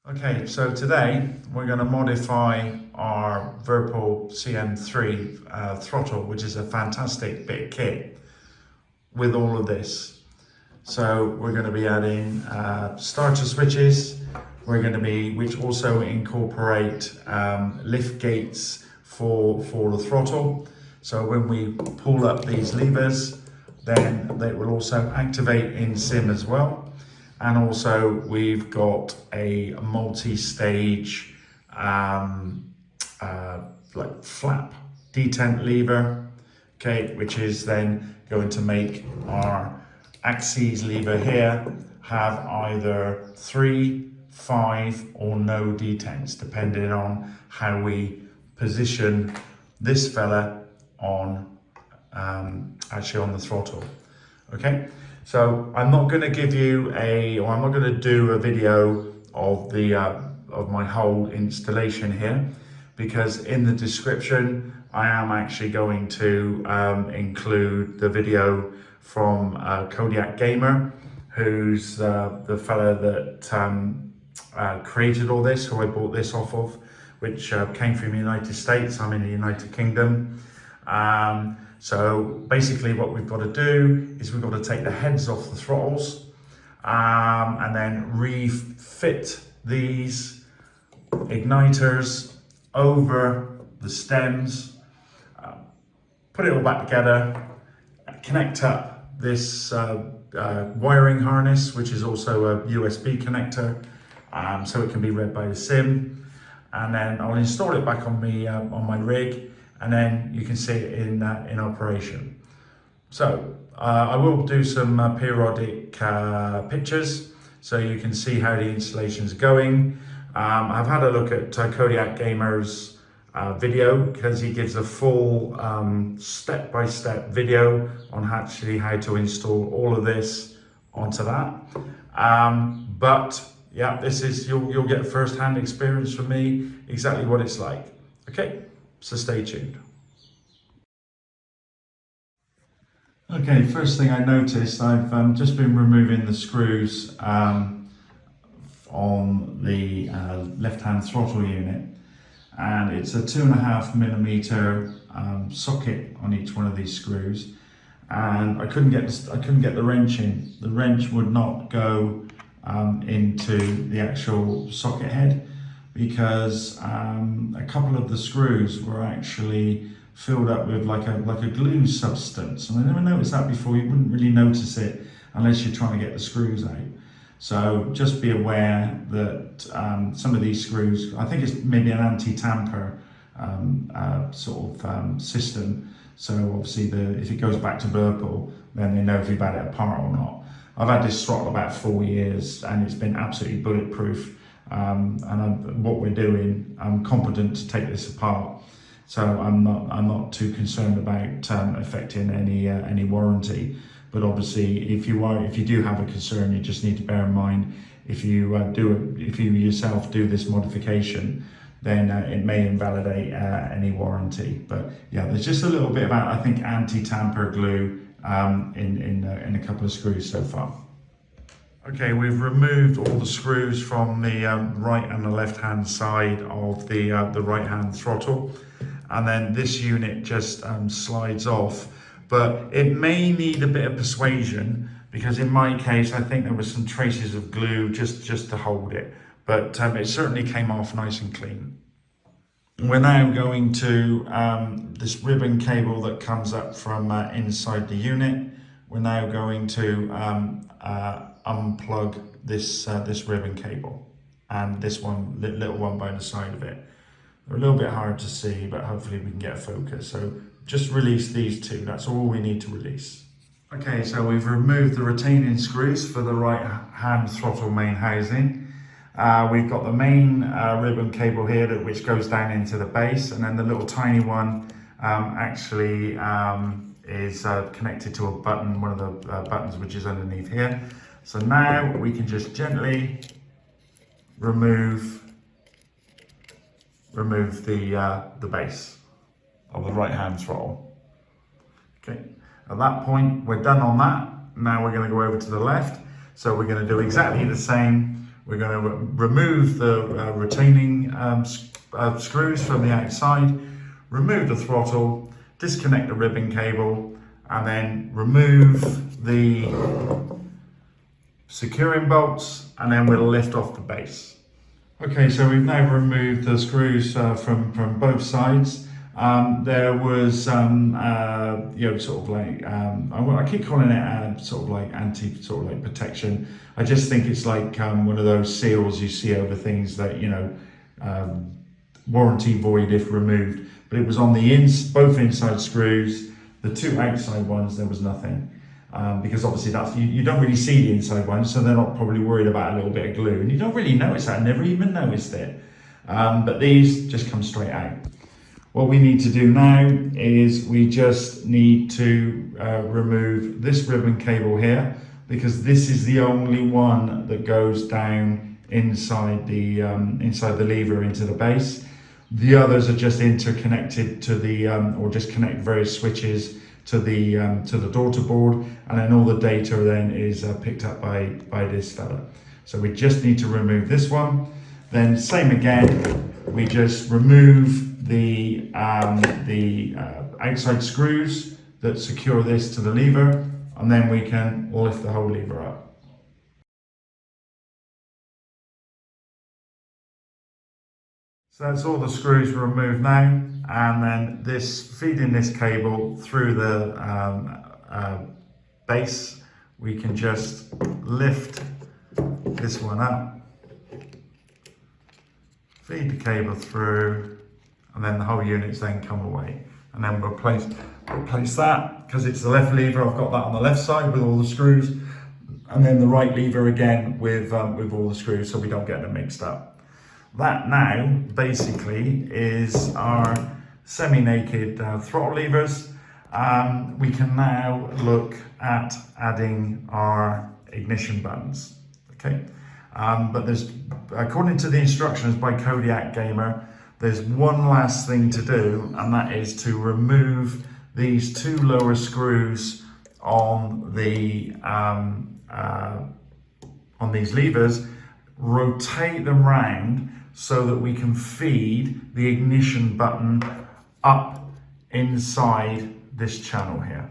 Okay, so today we're going to modify our Virpil CM3 throttle, which is a fantastic bit of kit with all of this. So we're going to be adding starter switches, which also incorporate lift gates for the throttle. So when we pull up these levers, then they will also activate in sim as well. And also we've got a multi-stage like flap detent lever, okay, which is then going to make our axes lever here have either 3, 5 or no detents, depending on how we position this fella on actually on the throttle. Okay, so I'm not going to give you I'm not going to do a video of the of my whole installation here, because in the description I am actually going to include the video from Kodiak Gamer, who's the fella that created all this, who I bought this off of, which came from the United States. I'm in the United Kingdom. So basically what we've got to do is we've got to take the heads off the throttles and then refit these igniters over the stems, put it all back together, connect up this wiring harness, which is also a USB connector, so it can be read by the sim, and then I'll install it back on my rig, and then you can see it in operation. So I will do some periodic pictures so you can see how the installation is going. I've had a look at Kodiak Gamer's video, because he gives a full step-by-step video on actually how to install all of this onto that. But yeah, this is you'll get first-hand experience from me exactly what it's like. Okay. So stay tuned. Okay, first thing I noticed, I've just been removing the screws on the left-hand throttle unit, and it's a 2.5mm socket on each one of these screws, and I couldn't get the wrench in. The wrench would not go into the actual socket head, because a couple of the screws were actually filled up with like a glue substance, and I never noticed that before. You wouldn't really notice it unless you're trying to get the screws out. So just be aware that some of these screws, I think it's maybe an anti-tamper sort of system. So obviously if it goes back to Virpil, then they know if you've had it apart or not. I've had this throttle about 4 years and it's been absolutely bulletproof. What we're doing, I'm competent to take this apart, so I'm not too concerned about affecting any warranty. But obviously, if you do have a concern, you just need to bear in mind, if you yourself do this modification, then it may invalidate any warranty. But yeah, there's just a little bit about, I think, anti-tamper glue in a couple of screws so far. Okay, we've removed all the screws from the right and the left hand side of the right hand throttle, and then this unit just slides off, but it may need a bit of persuasion, because in my case I think there was some traces of glue just to hold it, but it certainly came off nice and clean. We're now going to this ribbon cable that comes up from inside the unit. We're now going to unplug this ribbon cable, and this one, little one by the side of it. They're a little bit hard to see, but hopefully we can get a focus. So just release these two, that's all we need to release. Okay, so we've removed the retaining screws for the right hand throttle main housing. We've got the main ribbon cable here which goes down into the base, and then the little tiny one actually is connected to a button, one of the buttons which is underneath here. So now we can just gently remove the base of the right hand throttle. Okay, at that point we're done on that. Now we're going to go over to the left. So we're going to do exactly the same We're going to remove the retaining screws from the outside, remove the throttle, disconnect the ribbon cable, and then remove the securing bolts, and then we'll lift off the base. Okay, so we've now removed the screws from both sides. There was sort of like I keep calling it sort of like anti protection. I just think it's like one of those seals you see over things that warranty void if removed. But it was on the both inside screws. The two outside ones there was nothing. Because obviously you don't really see the inside one, so they're not probably worried about a little bit of glue, and you don't really notice that. I never even noticed it. But these just come straight out. What we need to do now is we just need to remove this ribbon cable here, because this is the only one that goes down inside the lever into the base. The others are just interconnected to the or just connect various switches to the daughter board, and then all the data then is picked up by this fella. So we just need to remove this one. Then same again, we just remove the outside screws that secure this to the lever, and then we can lift the whole lever up. So that's all the screws removed now, and then feeding this cable through the base, we can just lift this one up, feed the cable through, and then the whole unit's then come away. And then we'll replace that, because it's the left lever, I've got that on the left side with all the screws, and then the right lever again with all the screws, so we don't get them mixed up. That now basically is our semi-naked throttle levers. We can now look at adding our ignition buttons. Okay, but there's, according to the instructions by Kodiak Gamer, there's one last thing to do, and that is to remove these two lower screws on the on these levers, rotate them round so that we can feed the ignition button up inside this channel here.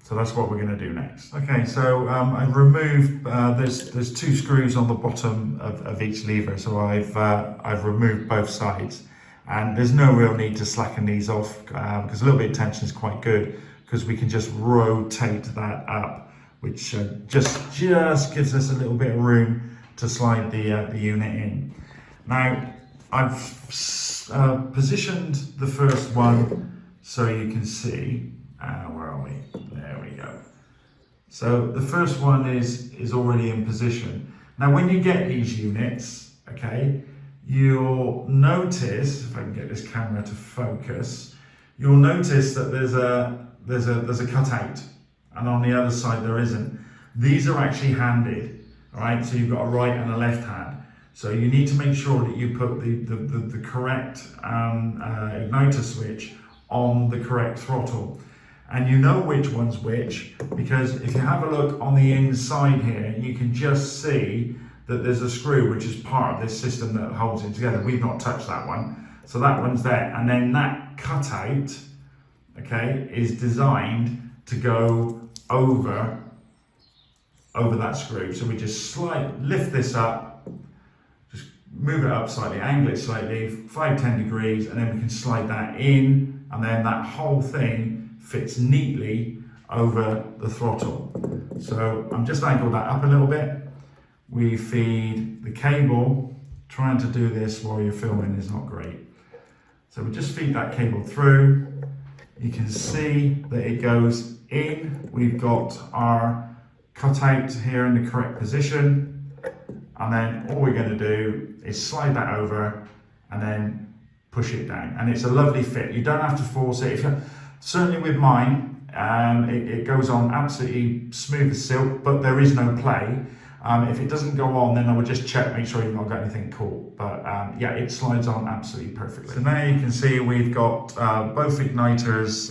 So that's what we're going to do next. Okay, so I've removed, there's two screws on the bottom of each lever, so I've removed both sides. And there's no real need to slacken these off, because a little bit of tension is quite good, because we can just rotate that up, which just gives us a little bit of room to slide the unit in. Now, I've positioned the first one so you can see, where are we? There we go. So the first one is already in position. Now, when you get these units, okay, you'll notice, if I can get this camera to focus, you'll notice that there's a cutout, and on the other side there isn't. These are actually handed, all right? So you've got a right and a left hand. So you need to make sure that you put the correct igniter switch on the correct throttle. And you know which one's which, because if you have a look on the inside here, you can just see that there's a screw which is part of this system that holds it together. We've not touched that one. So that one's there. And then that cutout, okay, is designed to go over that screw. So we just lift this up, just move it up slightly, angle it slightly, 5-10 degrees, and then we can slide that in, and then that whole thing fits neatly over the throttle. So I'm just angled that up a little bit. We feed the cable. Trying to do this while you're filming is not great. So we just feed that cable through. You can see that it goes in. We've got our cutout here in the correct position. And then all we're going to do is slide that over and then push it down. And it's a lovely fit. You don't have to force it. Certainly with mine, it goes on absolutely smooth as silk, but there is no play. If it doesn't go on, then I would just check, make sure you've not got anything caught. But yeah, it slides on absolutely perfectly. So now you can see we've got both igniters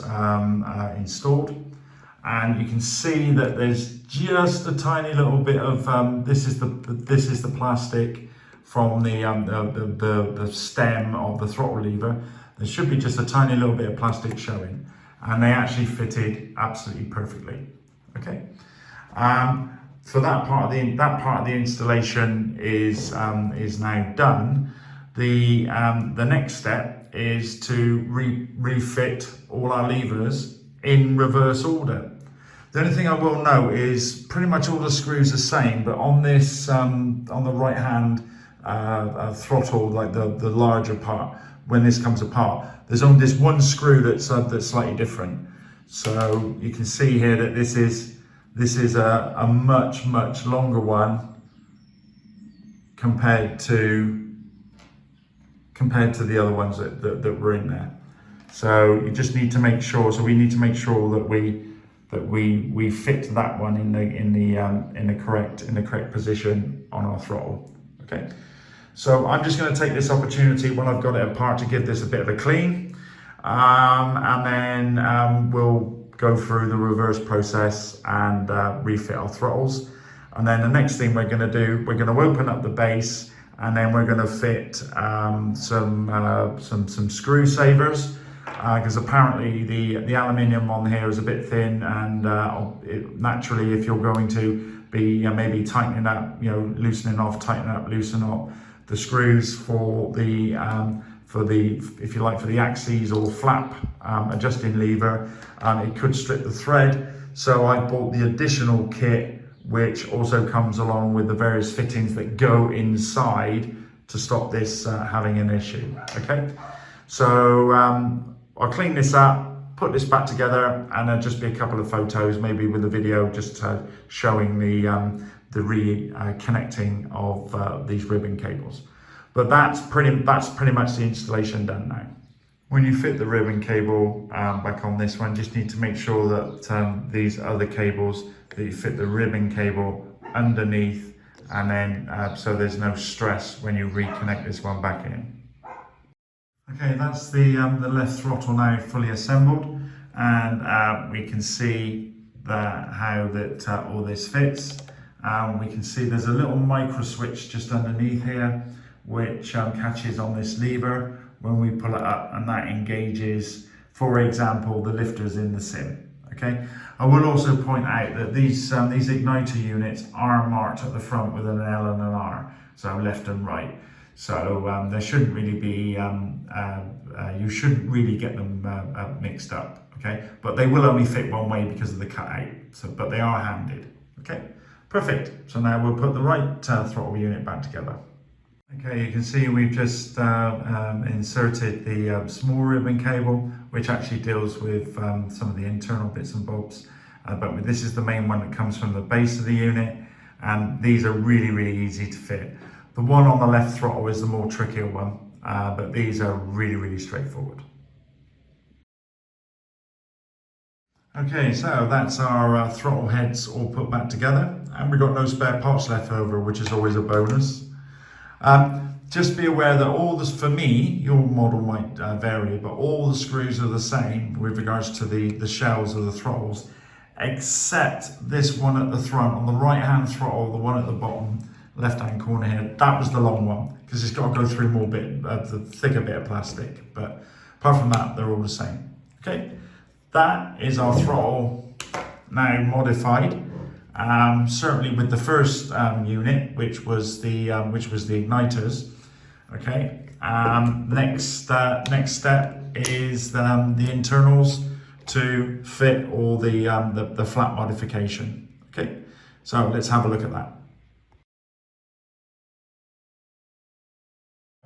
installed, and you can see that there's just a tiny little bit of this is the plastic from the stem of the throttle lever. There should be just a tiny little bit of plastic showing, and they actually fitted absolutely perfectly. Okay, so that part of the installation is now done. The next step is to refit all our levers in reverse order. The only thing I will note is pretty much all the screws are the same, but on this on the right hand throttle, like the larger part, when this comes apart, there's only this one screw that's slightly different. So you can see here that this is a much longer one compared to the other ones that were in there. So you just need to make sure. So we need to make sure that we fit that one in the correct position on our throttle. Okay. So I'm just going to take this opportunity when I've got it apart to give this a bit of a clean, and then we'll go through the reverse process and refit our throttles. And then the next thing we're going to do, we're going to open up the base, and then we're going to fit some screw savers, because apparently the aluminium on here is a bit thin, and naturally, if you're going to be maybe tightening up, loosening off, tightening up, loosening up the screws for the if you like, for the axes or flap adjusting lever, it could strip the thread. So I bought the additional kit, which also comes along with the various fittings that go inside to stop this having an issue. Okay, so I'll clean this up, put this back together, and there'll just be a couple of photos, maybe with a video, just showing the reconnecting of these ribbon cables. But that's pretty much the installation done now. When you fit the ribbon cable back on this one, just need to make sure that these other cables, that you fit the ribbon cable underneath, and then so there's no stress when you reconnect this one back in. Okay, that's the left throttle now fully assembled, and we can see how all this fits. We can see there's a little micro switch just underneath here, which catches on this lever when we pull it up, and that engages, for example, the lifters in the sim. Okay, I will also point out that these igniter units are marked at the front with an L and an R, so left and right. So there shouldn't really be, you shouldn't really get them mixed up. Okay, but they will only fit one way because of the cutout. So, but they are handed. Okay, perfect. So now we'll put the right throttle unit back together. Okay, you can see we've just inserted the small ribbon cable, which actually deals with some of the internal bits and bobs. But this is the main one that comes from the base of the unit, and these are really easy to fit. The one on the left throttle is the more trickier one, but these are really straightforward. Okay, so that's our throttle heads all put back together, and we've got no spare parts left over, which is always a bonus. Just be aware that all this, for me, your model might vary, but all the screws are the same with regards to the shells of the throttles, except this one at the front on the right hand throttle, the one at the bottom left hand corner here. That was the long one because it's got to go through more bit of the thicker bit of plastic, but apart from that, they're all the same. Okay, that is our throttle now modified. Certainly with the first unit, which was the igniters. Okay. Next step is the internals to fit all the flat modification. Okay. So let's have a look at that.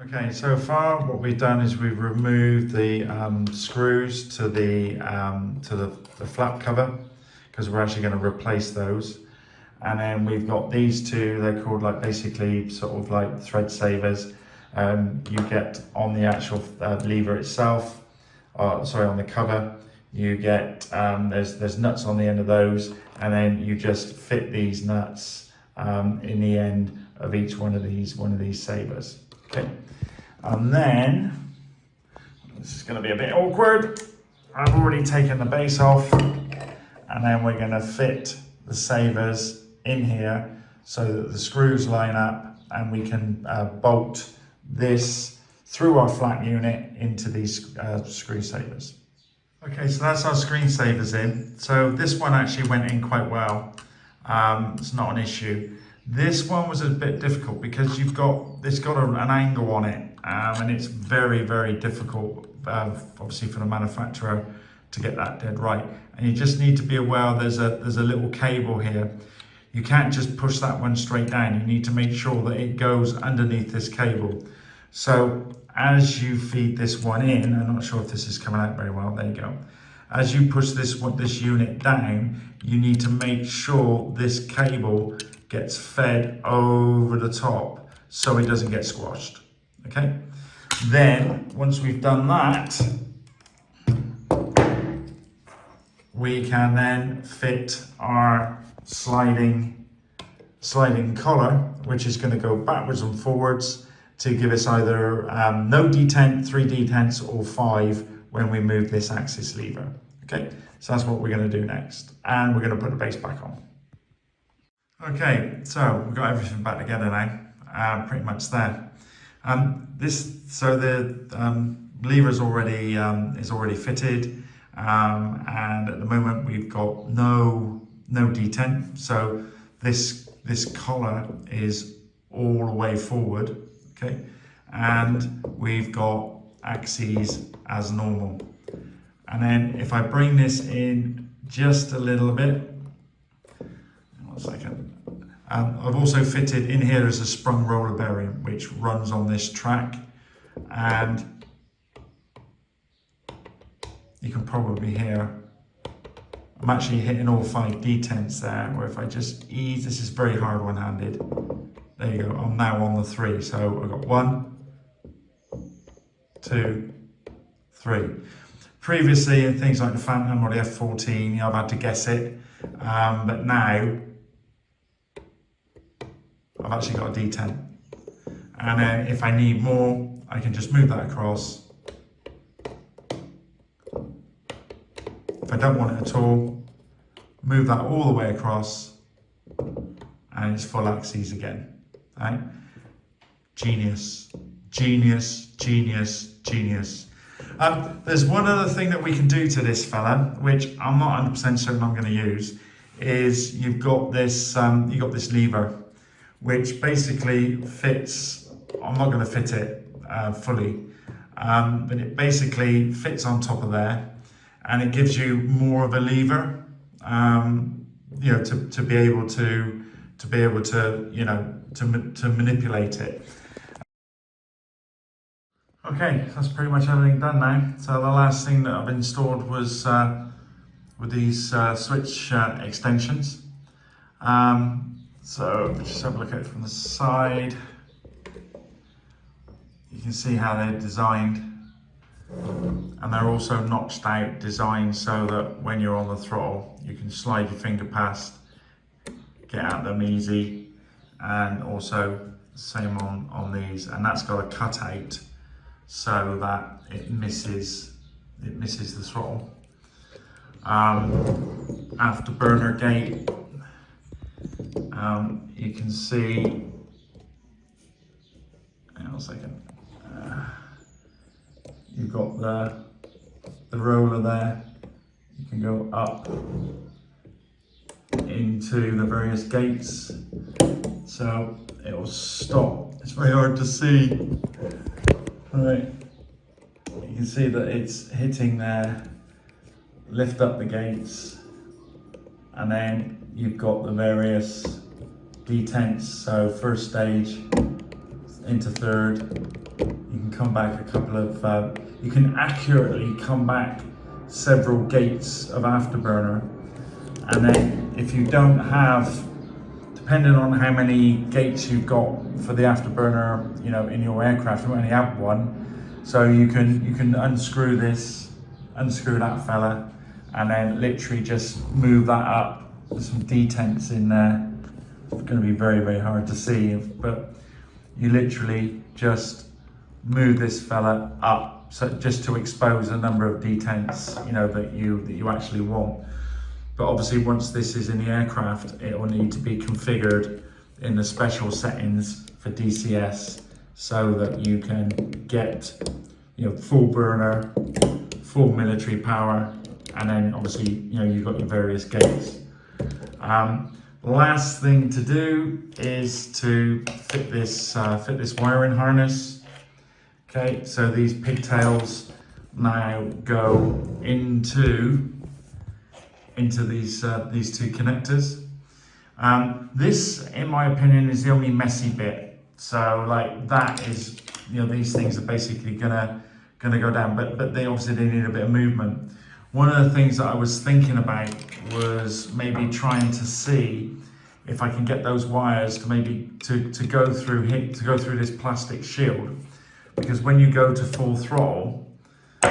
Okay. So far, what we've done is we've removed the screws to the flap cover, because we're actually going to replace those. And then we've got these two, they're called like basically sort of like thread savers. You get on the actual lever itself, on the cover, you get, there's nuts on the end of those, and then you just fit these nuts in the end of each one of these savers. Okay, and then, this is going to be a bit awkward. I've already taken the base off, and then we're going to fit the savers in here so that the screws line up, and we can bolt this through our flat unit into these screw savers. Okay, so that's our screensavers in. So this one actually went in quite well. It's not an issue. This one was a bit difficult because it's got an angle on it, and it's very, very difficult, obviously, for the manufacturer to get that dead right. And you just need to be aware there's a little cable here. You can't just push that one straight down. You need to make sure that it goes underneath this cable. So as you feed this one in, I'm not sure if this is coming out very well, there you go. As you push this unit down, you need to make sure this cable gets fed over the top so it doesn't get squashed, okay? Then, once we've done that, we can then fit our sliding collar, which is going to go backwards and forwards to give us either no detent, 3 detents, or 5 when we move this axis lever. Okay, so that's what we're going to do next, and we're going to put the base back on. Okay, so we've got everything back together now, pretty much there. So the lever is already fitted, and at the moment we've got no detent. So this collar is all the way forward, okay, and we've got axes as normal. And then if I bring this in just a little bit, 1 second. I've also fitted in here as a sprung roller bearing which runs on this track, and you can probably hear I'm actually hitting all 5 detents there, where if I just ease, this is very hard one-handed. There you go, I'm now on the 3. So I've got 1, 2, 3. Previously in things like the Phantom or the F14, I've had to guess it, but now I've actually got a detent. And then if I need more, I can just move that across. If I don't want it at all, move that all the way across, and it's full axes again, right? Genius, genius, genius, genius. There's one other thing that we can do to this fella, which I'm not 100% certain I'm going to use, is you've got this lever, which basically fits. I'm not going to fit it fully, but it basically fits on top of there, and it gives you more of a lever, to be able to manipulate it. Okay, that's pretty much everything done now. So the last thing that I've installed was with these switch extensions. So just have a look at it from the side. You can see how they're designed, and they're also notched out, designed so that when you're on the throttle, you can slide your finger past, get at them easy, and also same on these. And that's got a cutout so that it misses the throttle. Afterburner gate, you can see, hang on a second, you've got the roller there. You can go up into the various gates, so it will stop. It's very hard to see. Right, you can see that it's hitting there, lift up the gates, and then you've got the various detents. So first stage into third, you can come back a couple of, you can accurately come back several gates of afterburner. And then if you don't have, depending on how many gates you've got for the afterburner, in your aircraft, you only have one. So you can unscrew this, unscrew that fella, and then literally just move that up. There's some detents in there. It's going to be very, very hard to see, but you literally just move this fella up, so just to expose a number of detents, that you actually want. But obviously once this is in the aircraft, it will need to be configured in the special settings for DCS so that you can get, you know, full burner, full military power, and then obviously, you know, you've got your various gates. Last thing to do is to fit this wiring harness. Okay, so these pigtails now go into these two connectors. This, in my opinion, is the only messy bit. So like that is, you know, these things are basically gonna go down, but they obviously need a bit of movement. One of the things that I was thinking about was maybe trying to see if I can get those wires to maybe to go through this plastic shield, because when you go to full throttle, you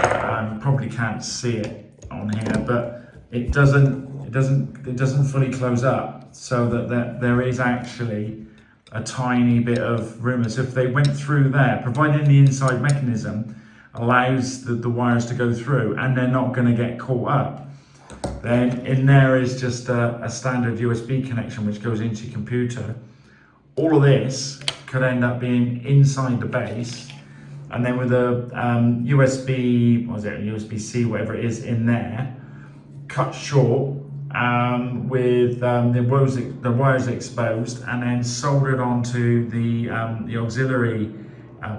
probably can't see it on here, but it doesn't fully close up, so that there is actually a tiny bit of room. So if they went through there, providing the inside mechanism allows the wires to go through and they're not going to get caught up, then in there is just a standard USB connection which goes into your computer. All of this could end up being inside the base, and then with a USB-C, whatever it is in there, cut short with the wires exposed, and then soldered onto the auxiliary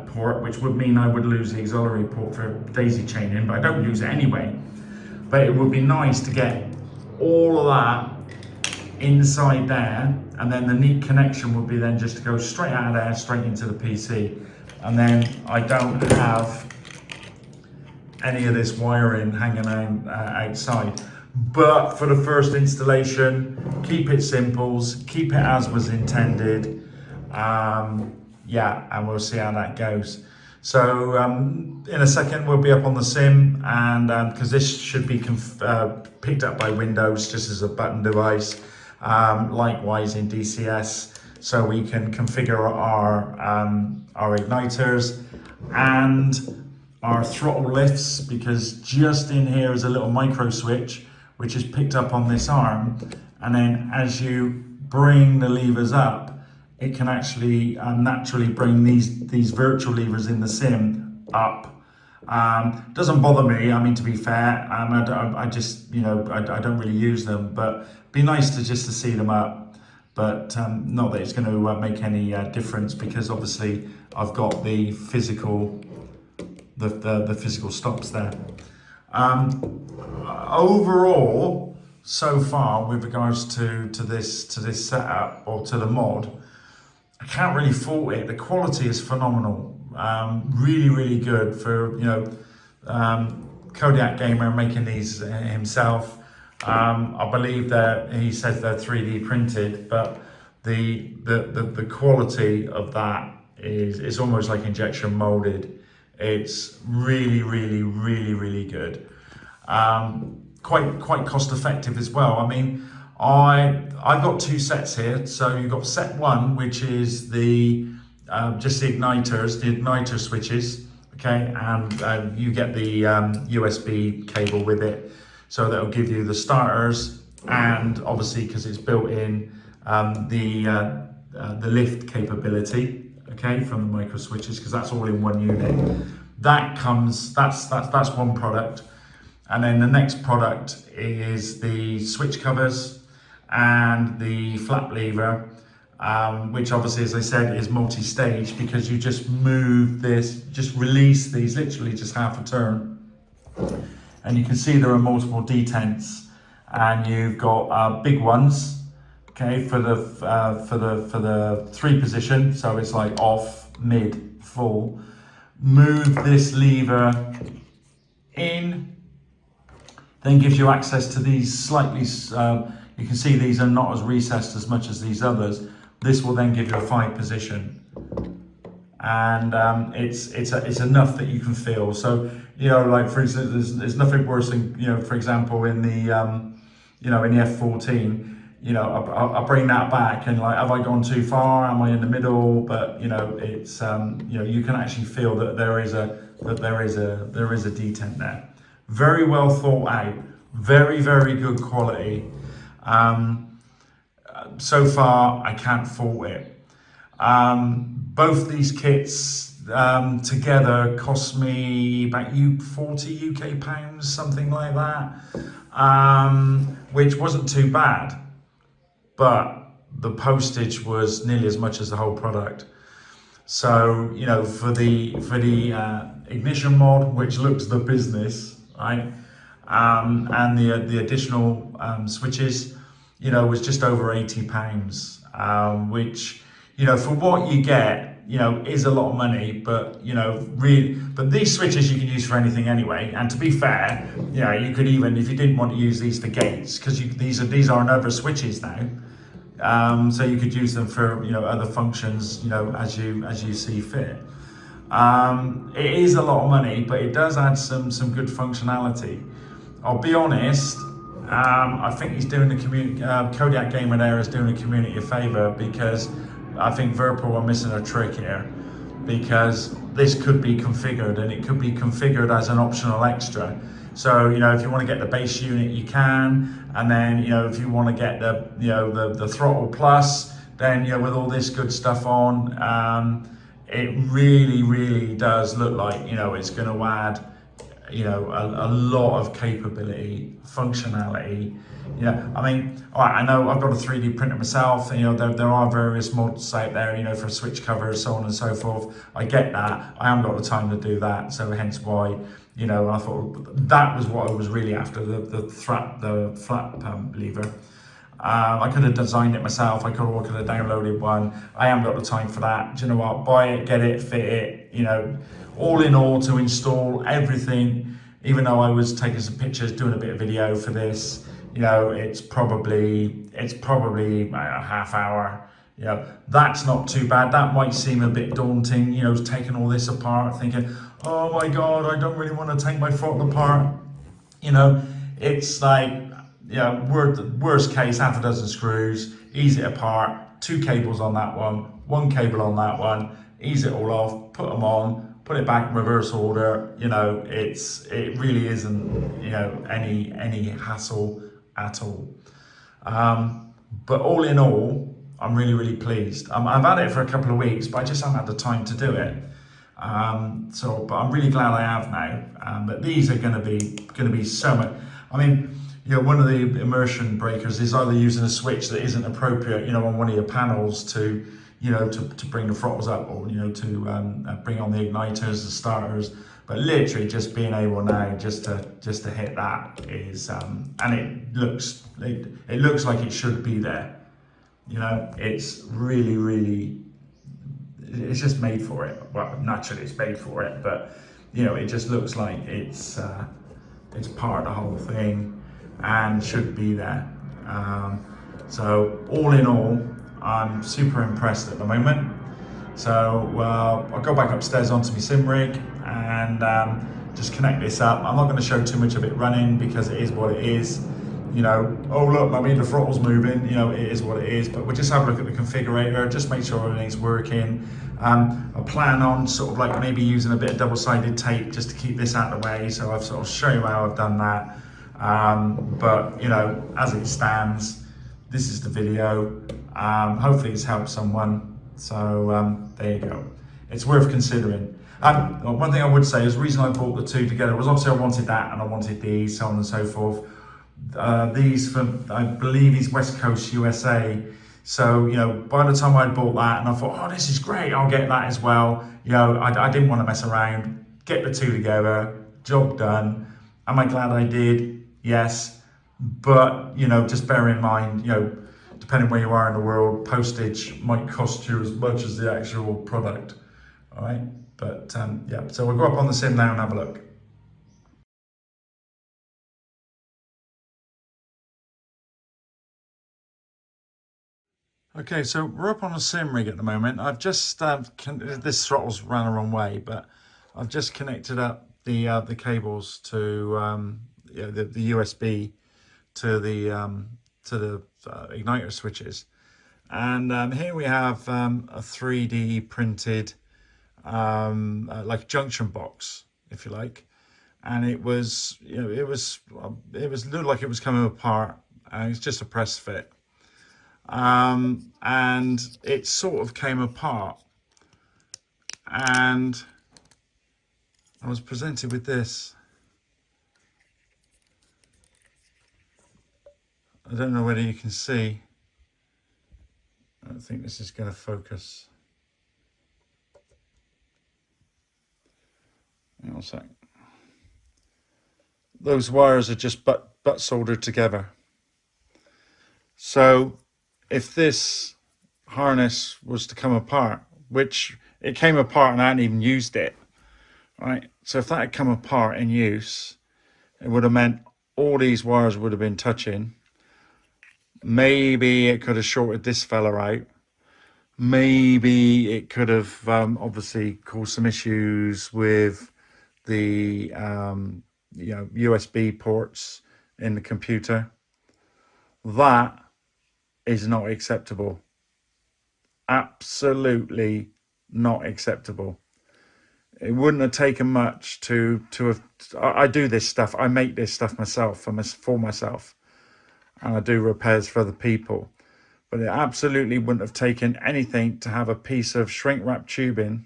port, which would mean I would lose the auxiliary port for daisy chaining, but I don't use it anyway. But it would be nice to get all of that inside there, and then the neat connection would be then just to go straight out of there, straight into the PC. And then I don't have any of this wiring hanging outside. But for the first installation, keep it simple, keep it as was intended. Yeah, and we'll see how that goes. So in a second we'll be up on the sim, and because this should be picked up by Windows just as a button device, likewise in DCS, so we can configure our igniters and our throttle lifts, because just in here is a little micro switch which is picked up on this arm, and then as you bring the levers up, it can actually naturally bring these virtual levers in the sim up. Doesn't bother me, I mean, to be fair. I just, you know, I don't really use them, but be nice to see them up. But not that it's going to make any difference, because obviously I've got the physical stops there. Overall, so far with regards to this setup, or to the mod, I can't really fault it. The quality is phenomenal. Really good for, you know, Kodiak Gamer making these himself. I believe that he says they're 3D printed, but the quality of that is almost like injection molded. It's really good. Quite cost effective as well. I mean, I've got two sets here. So you've got set one, which is the just the igniters, the igniter switches, okay, and you get the USB cable with it, so that'll give you the starters, and obviously because it's built in the lift capability, okay, from the micro switches, because that's all in one unit. That's one product. And then the next product is the switch covers and the flap lever, which obviously, as I said, is multi-stage, because you just move this, just release these, literally just half a turn. And you can see there are multiple detents, and you've got big ones, okay, for the 3 position. So it's like off, mid, full. Move this lever in, then gives you access to these slightly, you can see these are not as recessed as much as these others. This will then give you a 5 position, and it's enough that you can feel. So, you know, like for instance, there's nothing worse than, you know, for example, in the you know, in the F14, you know, I bring that back, and like, have I gone too far? Am I in the middle? But you know, it's you know, you can actually feel that there is a detent there. Very well thought out, Very, very good quality. So far, I can't fault it. Both these kits together cost me about 40 UK pounds, something like that, which wasn't too bad, but the postage was nearly as much as the whole product. So, you know, for the ignition mod, which looks the business, right, and the additional switches, you know, was just over £80, which, you know, for what you get, you know, is a lot of money, but, you know, really, but these switches you can use for anything anyway. And to be fair, you know, you could even, if you didn't want to use these for gates, because these are other switches now. So you could use them for, you know, other functions, you know, as you see fit. It is a lot of money, but it does add some good functionality. I'll be honest, I think he's doing the community, Kodiak Gamer there is doing the community a favour, because I think Virpil are missing a trick here, because this could be configured, and it could be configured as an optional extra. So, you know, if you want to get the base unit, you can, and then, you know, if you want to get the, you know, the throttle plus, then, you know, with all this good stuff on, it really does look like, you know, it's going to add, you know, a lot of capability, functionality. You know, I mean, all right, I know I've got a 3D printer myself, and, you know, there are various mods out there, you know, for switch covers, so on and so forth. I get that. I haven't got the time to do that, so hence why, you know, I thought that was what I was really after, the flap lever. I could have designed it myself. I could have downloaded one. I haven't got the time for that. Do you know what? Buy it, get it, fit it. You know, all in all, to install everything. Even though I was taking some pictures, doing a bit of video for this, you know, it's probably a half hour. You know, that's not too bad. That might seem a bit daunting, you know, taking all this apart, thinking, oh my God, I don't really want to take my throttle apart. You know, it's like, you know, worst case, half a dozen screws, ease it apart, 2 cables on that one cable on that one, ease it all off, put them on, put it back in reverse order. You know, it really isn't, you know, any hassle at all. But all in all, I'm really pleased. I've had it for a couple of weeks, but I just haven't had the time to do it. But I'm really glad I have now. But these are going to be so much. I mean, you know, one of the immersion breakers is either using a switch that isn't appropriate, you know, on one of your panels to, you know, to bring the throttles up, or, you know, to bring on the igniters, the starters. But literally just being able now just to hit that is, and it looks like it should be there. You know, it's really, it's just made for it. Well, naturally it's made for it, but, you know, it just looks like it's part of the whole thing and should be there. So all in all, I'm super impressed at the moment. So I'll go back upstairs onto my sim rig and just connect this up. I'm not going to show too much of it running, because it is what it is. You know, oh look, I mean, the throttle's moving, you know, it is what it is. But we'll just have a look at the configurator, just make sure everything's working. I plan on sort of like maybe using a bit of double-sided tape just to keep this out of the way. So I've sort of show you how I've done that. But, you know, as it stands, this is the video. Hopefully it's helped someone. So there you go. It's worth considering. One thing I would say is the reason I brought the two together was obviously I wanted that and I wanted these, so on and so forth. These from, I believe he's West Coast USA. So, you know, by the time I bought that and I thought, oh, this is great, I'll get that as well. You know, I didn't want to mess around, get the two together, job done. Am I glad I did? Yes. But, you know, just bear in mind, you know, depending where you are in the world, postage might cost you as much as the actual product. All right. But yeah, so we'll go up on the sim now and have a look. Okay, so we're up on a sim rig at the moment. I've just, this throttle's ran the wrong way, but I've just connected up the cables to yeah, the USB to the igniter switches. And here we have a 3D printed like junction box, if you like. and it was, you know, it looked like it was coming apart, and it's just a press fit. And it sort of came apart, and I was presented with this. I don't know whether you can see. I don't think this is going to focus. Hang on a sec. Those wires are just butt soldered together. So if this harness was to come apart, which it came apart and I hadn't even used it, right? So if that had come apart in use, it would have meant all these wires would have been touching. Maybe it could have shorted this fella out. Maybe it could have obviously caused some issues with the you know, USB ports in the computer. That is not acceptable. Absolutely not acceptable. It wouldn't have taken much to have. I do this stuff. I make this stuff myself for myself, and I do repairs for other people. But it absolutely wouldn't have taken anything to have a piece of shrink wrap tubing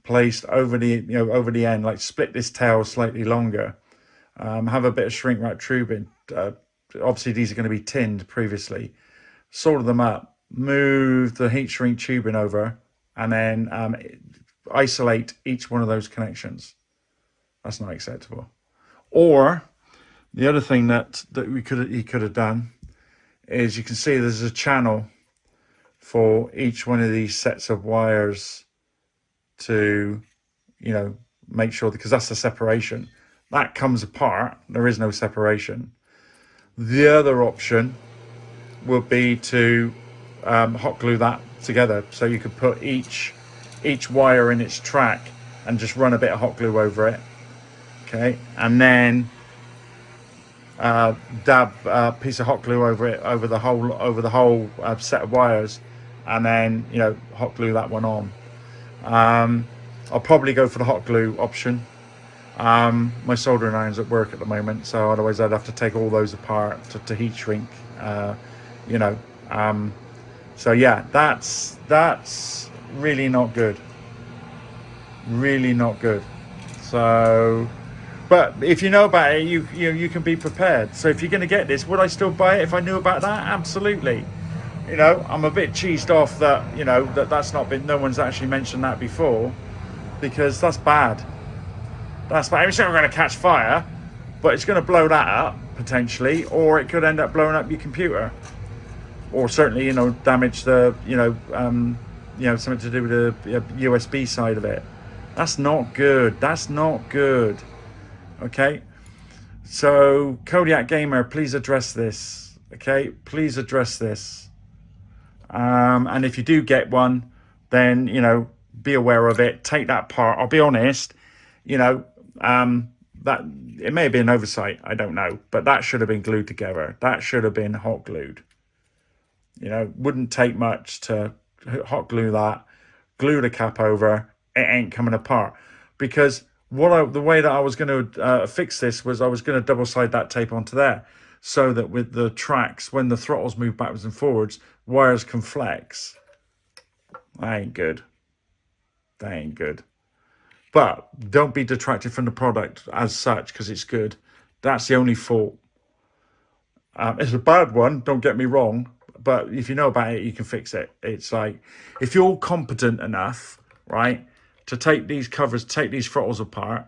placed over the, you know, over the end, like split this tail slightly longer, have a bit of shrink wrap tubing. Obviously these are going to be tinned previously, solder them up, move the heat shrink tubing over, and then isolate each one of those connections. That's not acceptable. Or the other thing that he could have done is, you can see there's a channel for each one of these sets of wires to, you know, make sure, because that's the separation. That comes apart, there is no separation. The other option would be to hot glue that together, so you could put each wire in its track and just run a bit of hot glue over it, okay, and then dab a piece of hot glue over it, over the whole set of wires, and then, you know, hot glue that one on. I'll probably go for the hot glue option. My soldering iron's at work at the moment, so otherwise I'd have to take all those apart to heat shrink, you know. So yeah, that's really not good. Really not good. So, but if you know about it, you can be prepared. So if you're going to get this, would I still buy it if I knew about that? Absolutely. You know, I'm a bit cheesed off that, you know, that's not been, no one's actually mentioned that before, because that's bad. That's bad. It's not going to catch fire, but it's going to blow that up potentially, or it could end up blowing up your computer, or certainly, you know, damage the, you know, something to do with the USB side of it. That's not good. That's not good. Okay. So Kodiak Gamer, please address this. Okay, please address this. And if you do get one, then, you know, be aware of it. Take that part. I'll be honest, you know, that it may have been an oversight, I don't know, but that should have been glued together. That should have been hot glued. You know, wouldn't take much to hot glue that, glue the cap over. It ain't coming apart, because the way that I was going to fix this was I was going to double side that tape onto there, so that with the tracks, when the throttles move backwards and forwards, wires can flex. That ain't good. That ain't good. But don't be detracted from the product as such because it's good. That's the only fault. It's a bad one, don't get me wrong, but if you know about it, you can fix it. It's like, if you're competent enough, right, to take these covers, take these throttles apart,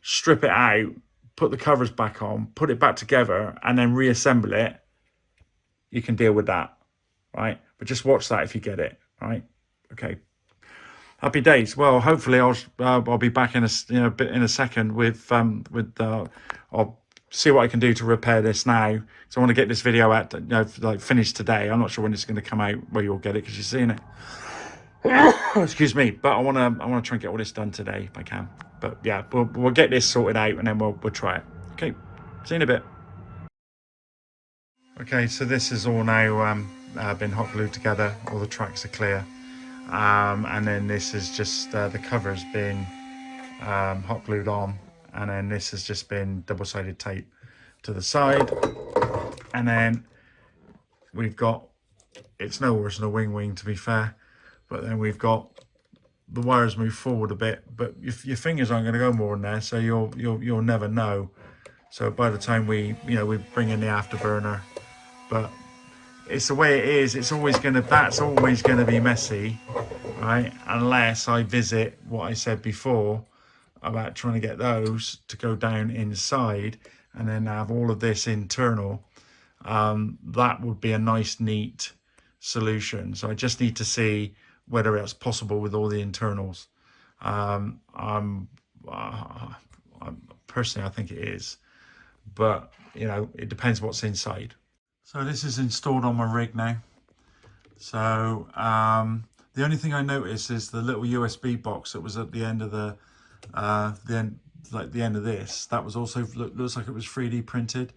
strip it out, put the covers back on, put it back together, and then reassemble it, you can deal with that, right? But just watch that if you get it, right? Okay. Happy days. Well, hopefully I'll be back in a second with I'll see what I can do to repair this now. So I want to get this video out, you know, like finished today. I'm not sure when it's going to come out where you'll get it because you're seeing it. Excuse me, but I want to try and get all this done today if I can. But yeah, we'll get this sorted out and then we'll try it. Okay, see you in a bit. Okay, so this is all now been hot glued together. All the tracks are clear, and then this is just the covers being hot glued on, and then this has just been double-sided tape to the side. And then we've got, it's no worse than a wing to be fair, but then we've got the wires move forward a bit, but your fingers aren't going to go more than there, so you'll never know. So by the time we bring in the afterburner, but it's the way it is. It's always going to, that's always going to be messy, right? Unless I visit what I said before about trying to get those to go down inside and then have all of this internal. That would be a nice, neat solution. So I just need to see whether it's possible with all the internals. Personally, I think it is, but it depends what's inside. So this is installed on my rig now. So the only thing I noticed is the little USB box that was at the end of the end of this. That was also looks like it was 3D printed.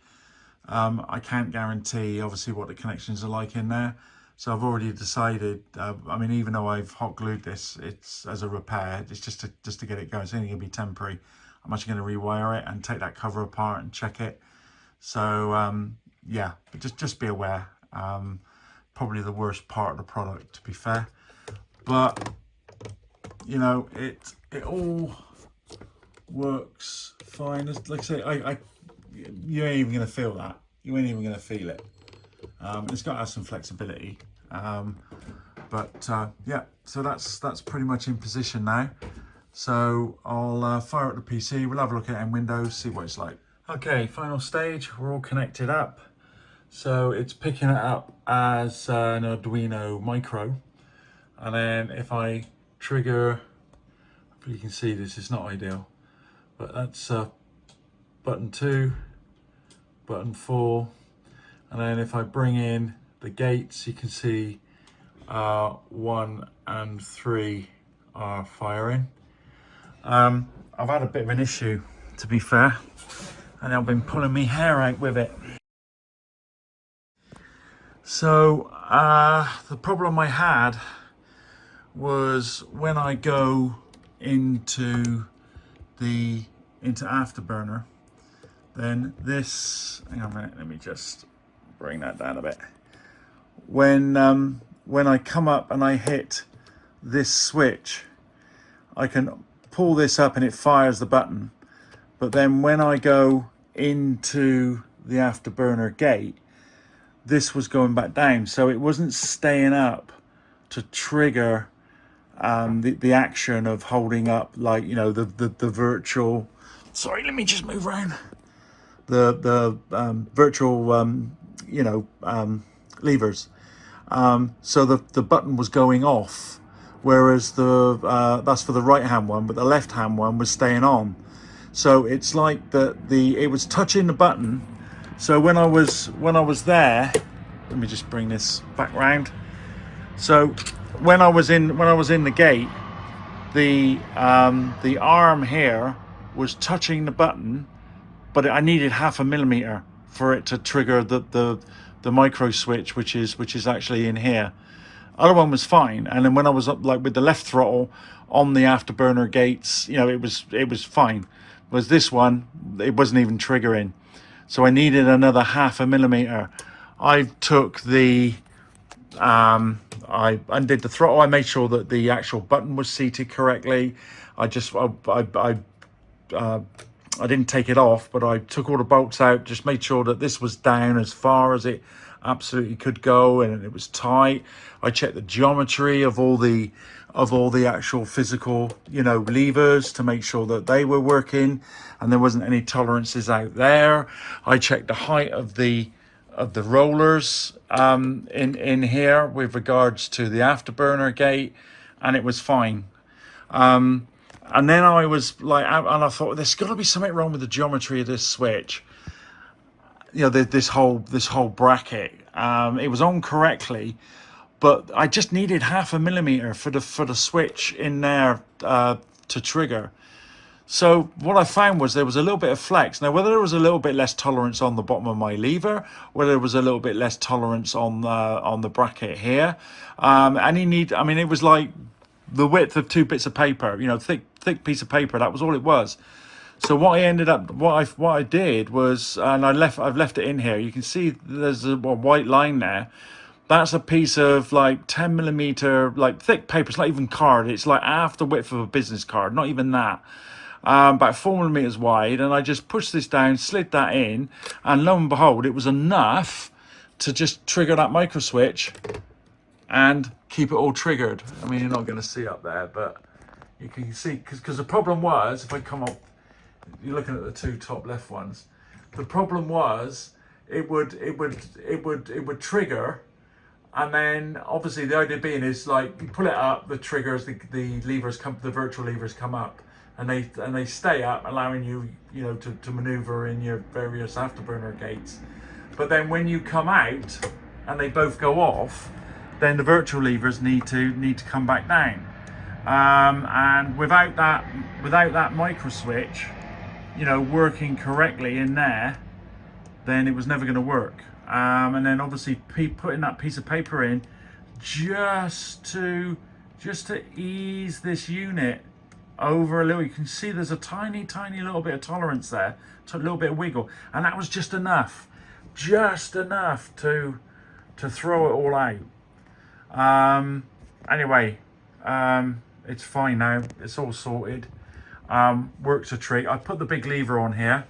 I can't guarantee obviously what the connections are like in there. So I've already decided. I mean, even though I've hot glued this, it's as a repair. It's just to get it going. It's only going to be temporary. I'm actually going to rewire it and take that cover apart and check it. So yeah, but just be aware. Probably the worst part of the product, to be fair. But it all works fine. Like I say, you ain't even gonna feel that. You ain't even gonna feel it. It's got to have some flexibility. But yeah, so that's pretty much in position now. So I'll fire up the PC. We'll have a look at it in Windows, see what it's like. Okay, final stage. We're all connected up. So it's picking it up as an Arduino Micro. And then if I trigger, hopefully you can see this is not ideal, but that's button 2, button 4. And then if I bring in the gates, you can see 1 and 3 are firing. I've had a bit of an issue, to be fair, and I've been pulling my hair out with it. So the problem I had was when I go into Afterburner, then this, hang on a minute, let me just bring that down a bit. When I come up and I hit this switch, I can pull this up and it fires the button. But then when I go into the Afterburner gate, this was going back down, so it wasn't staying up to trigger the action of holding up, like the virtual. Sorry, let me just move around. The virtual levers. So the button was going off, whereas that's for the right hand one, but the left hand one was staying on. So it's like it was touching the button. So when I was there, let me just bring this back round. So when I was in the gate, the arm here was touching the button, but I needed 0.5 millimeter for it to trigger the micro switch, which is actually in here. Other one was fine, and then when I was up like with the left throttle on the Afterburner gates, it was fine. Whereas this one, it wasn't even triggering. So I needed another 0.5 millimeter. I took I undid the throttle. I made sure that the actual button was seated correctly. I didn't take it off, but I took all the bolts out, just made sure that this was down as far as it absolutely could go, and it was tight. I checked the geometry of all the actual physical levers to make sure that they were working and there wasn't any tolerances out there. I checked the height of the rollers in here with regards to the Afterburner gate, and it was fine. And then I was like, and I thought there's got to be something wrong with the geometry of this switch. This whole bracket. It was on correctly, but I just needed 0.5 millimeter for the switch in there to trigger. So what I found was there was a little bit of flex. Now, whether there was a little bit less tolerance on the bottom of my lever, whether there was a little bit less tolerance on the bracket here, it was like the width of 2 bits of paper, thick piece of paper. That was all it was. So what I did was, and I've left it in here. You can see there's a white line there. That's a piece of like 10mm, like thick paper. It's not even card. It's like half the width of a business card. Not even that. About 4mm wide. And I just pushed this down, slid that in, and lo and behold, it was enough to just trigger that micro switch and keep it all triggered. I mean, you're not going to see up there, but you can see, because the problem was, if I come up, you're looking at the two top left ones. The problem was it would trigger, and then obviously the idea being is like you pull it up, the triggers, the levers come, the virtual levers come up, and they stay up, allowing you to maneuver in your various afterburner gates. But then when you come out and they both go off, then the virtual levers need to come back down. And without that micro switch, working correctly in there, then it was never going to work. And then obviously putting that piece of paper in just to ease this unit over a little. You can see there's a tiny little bit of tolerance there, a little bit of wiggle, and that was just enough to throw it all out. Anyway, it's fine now. It's all sorted. Works a treat. I put the big lever on here,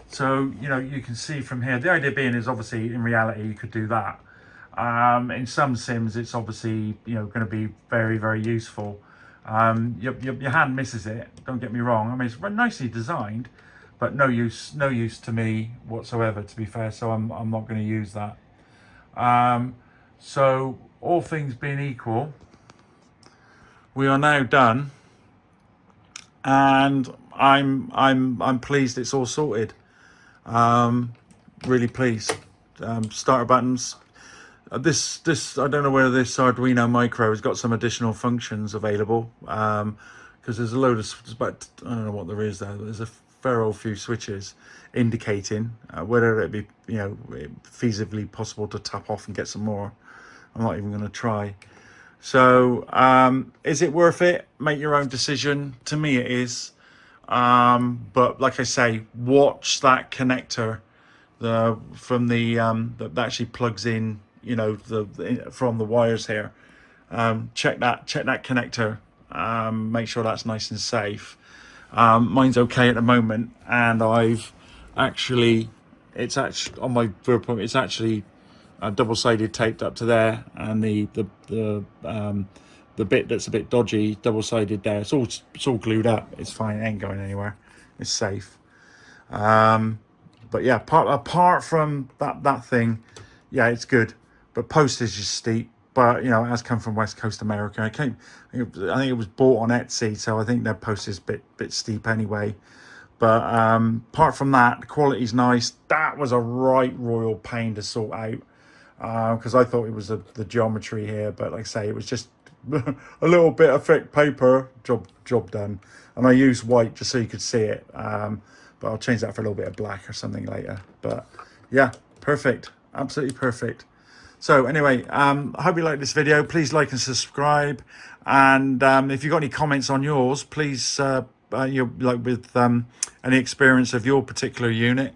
so you can see from here. The idea being is obviously in reality you could do that. In some sims, it's obviously going to be very useful. Your hand misses it. Don't get me wrong. I mean, it's nicely designed, but no use to me whatsoever, to be fair. So I'm not going to use that. So all things being equal, we are now done, and I'm pleased it's all sorted. Really pleased. Starter buttons. This I don't know whether this Arduino Micro has got some additional functions available, because there's a load of, but I don't know what there is there. There's a fair old few switches indicating whether it be feasibly possible to tap off and get some more. I'm not even going to try. So is it worth it? Make your own decision. To me it is, but like I say, watch that connector from the that actually plugs in from the wires here. Check that connector, make sure that's nice and safe. Mine's okay at the moment, and it's actually on my Virpil, it's actually double-sided taped up to there, and the bit that's a bit dodgy, double-sided there. It's all glued up. It's fine. It ain't going anywhere. It's safe. But yeah, apart from that thing, yeah, it's good. But postage is steep. But it has come from West Coast America. I think it was bought on Etsy, so I think their postage is a bit steep anyway. But apart from that, the quality's nice. That was a right royal pain to sort out, because I thought it was the geometry here, but like I say, it was just a little bit of thick paper. Job done. And I used white just so you could see it. But I'll change that for a little bit of black or something later. But yeah, perfect. Absolutely perfect. So anyway, I hope you like this video. Please like and subscribe. And if you've got any comments on yours, please, with any experience of your particular unit,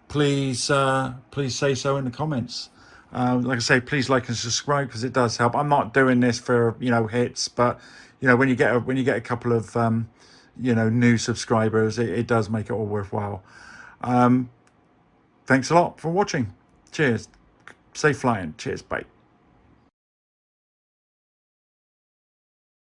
please say so in the comments. Like I say, please like and subscribe, because it does help. I'm not doing this for hits, but when you get a couple of new subscribers, it does make it all worthwhile. Thanks a lot for watching. Cheers. Safe flying. Cheers. Bye.